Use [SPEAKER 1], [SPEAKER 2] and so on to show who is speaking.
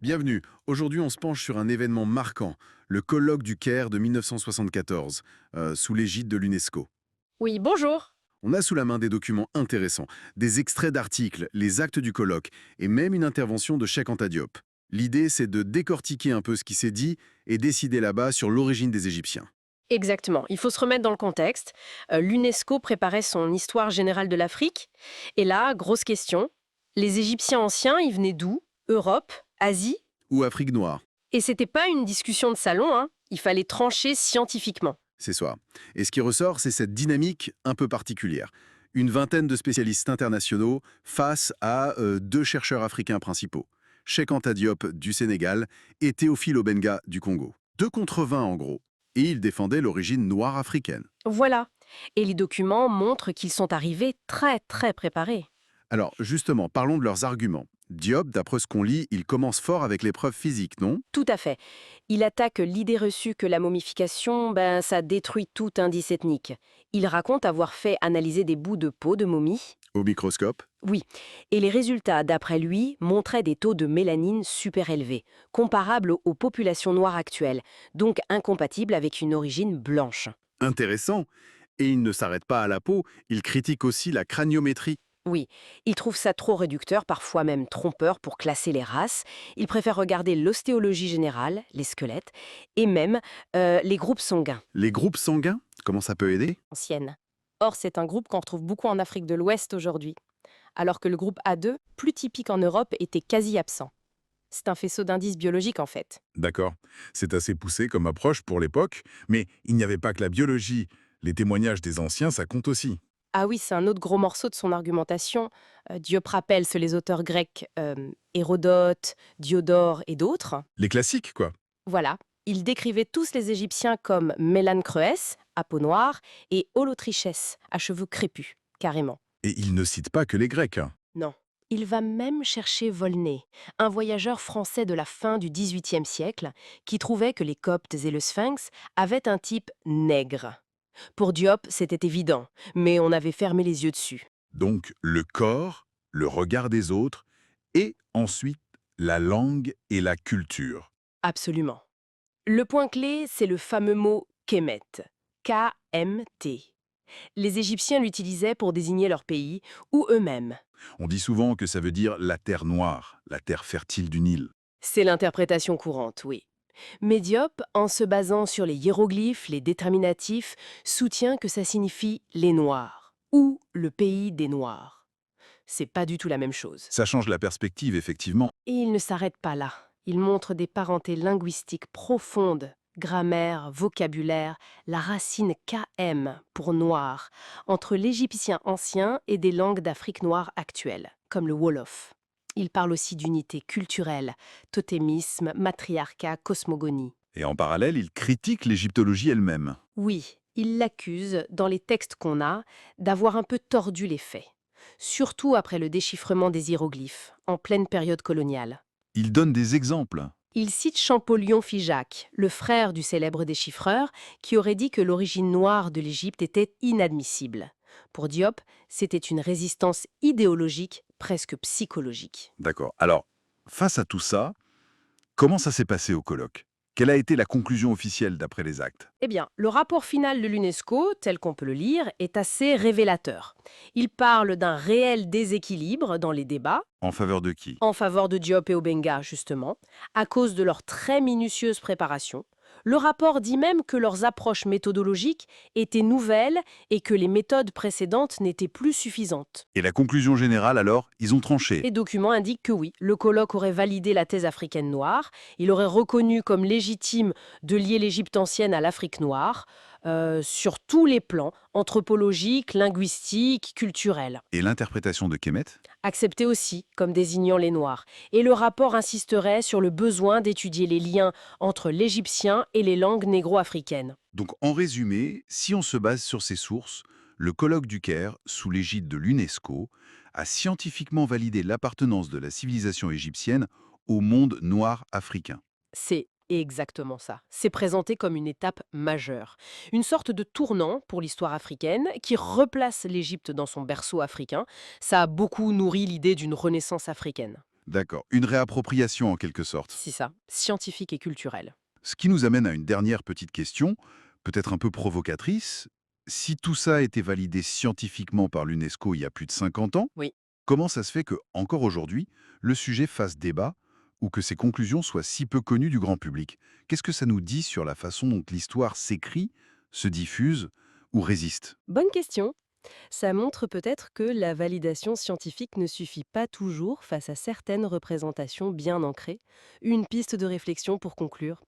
[SPEAKER 1] Bienvenue. Aujourd'hui, on se penche sur un événement marquant, le colloque du Caire de 1974, sous l'égide de l'UNESCO.
[SPEAKER 2] Oui, bonjour.
[SPEAKER 1] On a sous la main des documents intéressants, des extraits d'articles, les actes du colloque, et même une intervention de Cheikh Anta Diop. L'idée, c'est de décortiquer un peu ce qui s'est dit et décider là-bas sur l'origine des Égyptiens.
[SPEAKER 2] Exactement. Il faut se remettre dans le contexte. L'UNESCO préparait son histoire générale de l'Afrique. Et là, grosse question. Les Égyptiens anciens, ils venaient d'où? Europe? Asie?
[SPEAKER 1] Ou Afrique noire,
[SPEAKER 2] Et c'était pas une discussion de salon, hein. Il fallait trancher scientifiquement.
[SPEAKER 1] c'est ça. Et ce qui ressort, c'est cette dynamique un peu particulière. Une vingtaine de spécialistes internationaux face à deux chercheurs africains principaux. Cheikh Anta Diop du Sénégal et Théophile Obenga du Congo. 2 contre 20 en gros. Et ils défendaient l'origine noire africaine.
[SPEAKER 2] Voilà. Et les documents montrent qu'ils sont arrivés très, très préparés.
[SPEAKER 1] Alors justement, parlons de leurs arguments. Diop, d'après ce qu'on lit, il commence fort avec l'épreuve physique, non?
[SPEAKER 2] Tout à fait. Il attaque l'idée reçue que la momification, ça détruit tout indice ethnique. Il raconte avoir fait analyser des bouts de peau de momie.
[SPEAKER 1] Au microscope.
[SPEAKER 2] Oui, et les résultats, d'après lui, montraient des taux de mélanine super élevés, comparables aux populations noires actuelles, donc incompatibles avec une origine blanche.
[SPEAKER 1] Intéressant. Et il ne s'arrête pas à la peau, il critique aussi la craniométrie.
[SPEAKER 2] Oui, il trouve ça trop réducteur, parfois même trompeur pour classer les races. Il préfère regarder l'ostéologie générale, les squelettes, et même les groupes sanguins.
[SPEAKER 1] Les groupes sanguins, comment ça peut aider?
[SPEAKER 2] Anciennes. Or, c'est un groupe qu'on retrouve beaucoup en Afrique de l'Ouest aujourd'hui, alors que le groupe A2, plus typique en Europe, était quasi absent. C'est un faisceau d'indices biologiques en fait.
[SPEAKER 3] D'accord. C'est assez poussé comme approche pour l'époque, mais il n'y avait pas que la biologie. Les témoignages des anciens, ça compte aussi.
[SPEAKER 2] Ah oui, c'est un autre gros morceau de son argumentation. Diop rappelle sur les auteurs grecs Hérodote, Diodore et d'autres.
[SPEAKER 3] Les classiques, quoi.
[SPEAKER 2] Voilà, il décrivait tous les Égyptiens comme Mélancreux, à peau noire, et Holotrichès, à cheveux crépus, carrément.
[SPEAKER 3] Et il ne cite pas que les Grecs, hein.
[SPEAKER 2] Non. Il va même chercher Volney, un voyageur français de la fin du XVIIIe siècle, qui trouvait que les Coptes et le Sphinx avaient un type nègre. Pour Diop, c'était évident, mais on avait fermé les yeux dessus.
[SPEAKER 3] Donc le corps, le regard des autres, et ensuite la langue et la culture.
[SPEAKER 2] Absolument. Le point clé, c'est le fameux mot Kemet. K-M-T. Les Égyptiens l'utilisaient pour désigner leur pays ou eux-mêmes.
[SPEAKER 3] On dit souvent que ça veut dire la terre noire, la terre fertile du Nil.
[SPEAKER 2] C'est l'interprétation courante, oui. Mais Diop, en se basant sur les hiéroglyphes, les déterminatifs, soutient que ça signifie les Noirs ou le pays des Noirs. C'est pas du tout la même chose.
[SPEAKER 3] Ça change la perspective, effectivement.
[SPEAKER 2] Et il ne s'arrête pas là. Il montre des parentés linguistiques profondes, grammaire, vocabulaire, la racine KM pour noir, entre l'égyptien ancien et des langues d'Afrique noire actuelle, comme le Wolof. Il parle aussi d'unité culturelle, totémisme, matriarcat, cosmogonie.
[SPEAKER 3] Et en parallèle, il critique l'égyptologie elle-même.
[SPEAKER 2] Oui, il l'accuse, dans les textes qu'on a, d'avoir un peu tordu les faits, surtout après le déchiffrement des hiéroglyphes, en pleine période coloniale.
[SPEAKER 3] Il donne des exemples.
[SPEAKER 2] Il cite Champollion Figeac, le frère du célèbre déchiffreur, qui aurait dit que l'origine noire de l'Égypte était inadmissible. Pour Diop, c'était une résistance idéologique, presque psychologique.
[SPEAKER 3] D'accord. Alors, face à tout ça, comment ça s'est passé au colloque? Quelle a été la conclusion officielle d'après les actes?
[SPEAKER 2] Eh bien, le rapport final de l'UNESCO, tel qu'on peut le lire, est assez révélateur. Il parle d'un réel déséquilibre dans les débats,
[SPEAKER 3] En faveur de qui?
[SPEAKER 2] en faveur de Diop et Obenga, justement, à cause de leur très minutieuse préparation. Le rapport dit même que leurs approches méthodologiques étaient nouvelles et que les méthodes précédentes n'étaient plus suffisantes.
[SPEAKER 3] Et la conclusion générale, alors, ils ont tranché.
[SPEAKER 2] Les documents indiquent que oui, le colloque aurait validé la thèse africaine noire, il aurait reconnu comme légitime de lier l'Égypte ancienne à l'Afrique noire, sur tous les plans, anthropologiques, linguistiques, culturels.
[SPEAKER 3] Et l'interprétation de Kemet?
[SPEAKER 2] Accepté aussi comme désignant les Noirs. Et le rapport insisterait sur le besoin d'étudier les liens entre l'égyptien et les langues négro-africaines.
[SPEAKER 3] Donc, en résumé, si on se base sur ces sources, le colloque du Caire, sous l'égide de l'UNESCO, a scientifiquement validé l'appartenance de la civilisation égyptienne au monde noir africain.
[SPEAKER 2] C'est exactement ça. C'est présenté comme une étape majeure. Une sorte de tournant pour l'histoire africaine qui replace l'Égypte dans son berceau africain. Ça a beaucoup nourri l'idée d'une renaissance africaine.
[SPEAKER 3] D'accord, une réappropriation en quelque sorte.
[SPEAKER 2] C'est ça, scientifique et culturel.
[SPEAKER 3] Ce qui nous amène à une dernière petite question, peut-être un peu provocatrice. Si tout ça a été validé scientifiquement par l'UNESCO il y a plus de 50 ans,
[SPEAKER 2] Oui.
[SPEAKER 3] comment ça se fait que, encore aujourd'hui, le sujet fasse débat ou que ses conclusions soient si peu connues du grand public? Qu'est-ce que ça nous dit sur la façon dont l'histoire s'écrit, se diffuse ou résiste?
[SPEAKER 2] Bonne question. Ça montre peut-être que la validation scientifique ne suffit pas toujours face à certaines représentations bien ancrées. Une piste de réflexion pour conclure.